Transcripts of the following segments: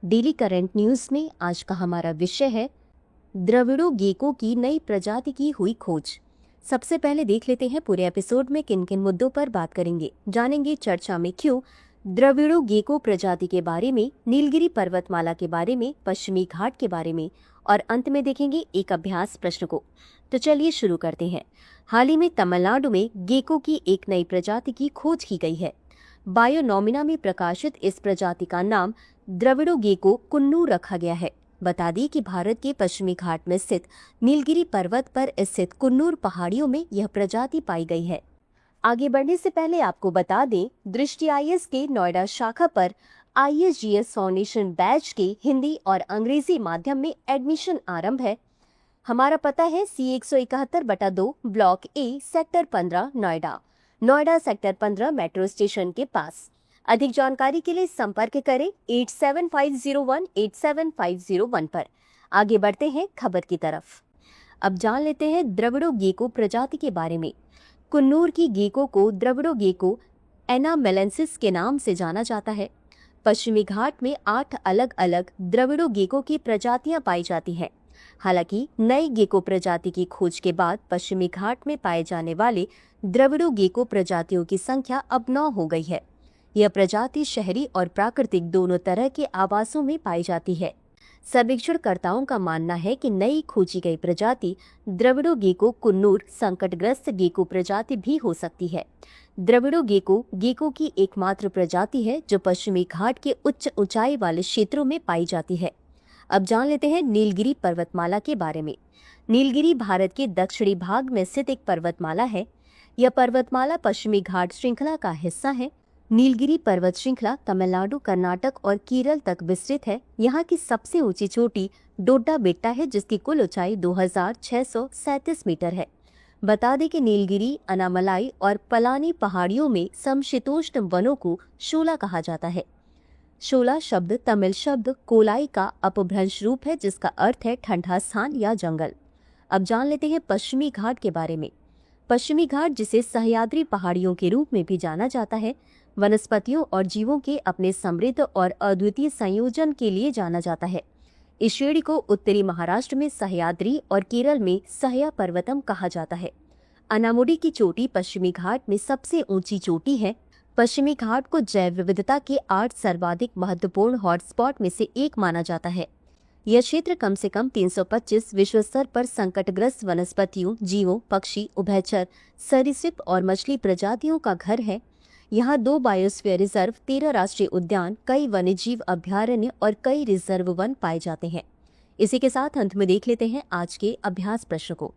Daily current news में आज का हमारा विषय है द्रविड़ों गेको की नई प्रजाति की हुई खोज। सबसे पहले देख लेते हैं पूरे एपिसोड में किन किन मुद्दों पर बात करेंगे। जानेंगे चर्चा में क्यों, द्रविड़ों गेको प्रजाति के बारे में, नीलगिरी पर्वतमाला के बारे में, पश्चिमी घाट के बारे में और अंत में देखेंगे एक अभ्यास प्रश्न को। तो चलिए शुरू करते हैं। हाल ही में तमिलनाडु में गेको की एक नई प्रजाति की खोज की गई है। बायोनोमिना में प्रकाशित इस प्रजाति का नाम द्रविड़ों गेको कुन्नूर रखा गया है। बता दें कि भारत के पश्चिमी घाट में स्थित नीलगिरी पर्वत पर स्थित कुन्नूर पहाड़ियों में यह प्रजाति पाई गई है। आगे बढ़ने से पहले आपको बता दें, दृष्टि IAS के नोएडा शाखा पर ISGS फाउंडेशन बैच के हिंदी और अंग्रेजी माध्यम में एडमिशन आरंभ है। हमारा पता है C171/2 block A sector 15 Noida sector 15 metro station के पास। अधिक जानकारी के लिए संपर्क करें 8750187501 पर। आगे बढ़ते हैं खबर की तरफ। अब जान लेते हैं द्रविड़ों गेको प्रजाति के बारे में। कुन्नूर की गेको को द्रविड़ों गेको एनामेलेंसिस के नाम से जाना जाता है। पश्चिमी घाट में 8 अलग अलग द्रविड़ों गेको की प्रजातियां पाई जाती हैं। हालांकि नई गेको प्रजाति की खोज के बाद पश्चिमी घाट में पाए जाने वाले द्रविड़ों गेको प्रजातियों की संख्या अब 9 हो गई है। यह प्रजाति शहरी और प्राकृतिक दोनों तरह के आवासों में पाई जाती है। सर्वेक्षणकर्ताओं का मानना है कि नई खोजी गई प्रजाति द्रविड़ों गेको कुन्नूर संकटग्रस्त गेको प्रजाति भी हो सकती है। द्रविड़ों गेको की एकमात्र प्रजाति है जो पश्चिमी घाट के उच्च ऊंचाई वाले क्षेत्रों में पाई जाती है। अब जान लेते हैं नीलगिरी पर्वतमाला के बारे में। नीलगिरी भारत के दक्षिणी भाग में स्थित एक पर्वतमाला है। यह पर्वतमाला पश्चिमी घाट श्रृंखला का हिस्सा है। नीलगिरी पर्वत श्रृंखला तमिलनाडु, कर्नाटक और केरल तक विस्तृत है। यहाँ की सबसे ऊंची चोटी डोड्डा बेट्टा है जिसकी कुल ऊंचाई 2637 मीटर है। बता दें कि नीलगिरी, अनामलाई और पलानी पहाड़ियों में समशीतोष्ण वनों को शोला कहा जाता है। शोला शब्द तमिल शब्द कोलाई का अपभ्रंश रूप है जिसका अर्थ है ठंडा स्थान या जंगल। अब जान लेते हैं पश्चिमी घाट के बारे में। पश्चिमी घाट, जिसे सह्याद्री पहाड़ियों के रूप में भी जाना जाता है, वनस्पतियों और जीवों के अपने समृद्ध और अद्वितीय संयोजन के लिए जाना जाता है। इस श्रेणी को उत्तरी महाराष्ट्र में सह्याद्री और केरल में सह्या पर्वतम कहा जाता है। अनामुडी की चोटी पश्चिमी घाट में सबसे ऊंची चोटी है। पश्चिमी घाट को जैव विविधता के 8 सर्वाधिक महत्वपूर्ण हॉटस्पॉट में से एक माना जाता है। यह क्षेत्र कम से कम 325 विश्व स्तर पर संकटग्रस्त वनस्पतियों, जीवों, पक्षी, उभयचर, सरीसृप और मछली प्रजातियों का घर है। यहाँ 2 बायोस्फीयर रिजर्व, 13 राष्ट्रीय उद्यान, कई वन्यजीव अभयारण्य और कई रिजर्व वन पाए जाते हैं। इसी के साथ अंत में देख लेते हैं आज के अभ्यास प्रश्न को।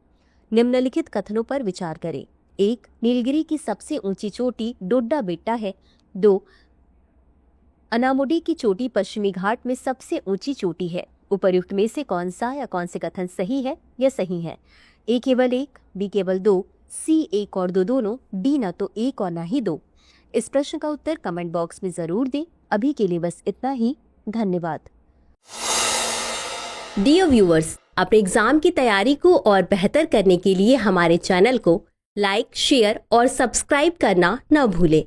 निम्नलिखित कथनों पर विचार करें। 1. नीलगिरी की सबसे ऊंची चोटी डोड्डा बेट्टा है। 2. अनामुडी की चोटी पश्चिमी घाट में सबसे ऊंची चोटी है। उपर्युक्त में से कौन सा या कौन से कथन सही है या सही है? A केवल 1, B केवल 2, C 1 और 2 दोनों, D न तो 1 और न ही 2। इस प्रश्न का उत्तर कमेंट बॉक्स में जरूर दें। अभी के लिए बस इतना ही। धन्यवाद। डियर व्यूअर्स, अपने एग्जाम की तैयारी को और बेहतर करने के लिए हमारे चैनल को लाइक, शेयर और सब्सक्राइब करना न भूलें।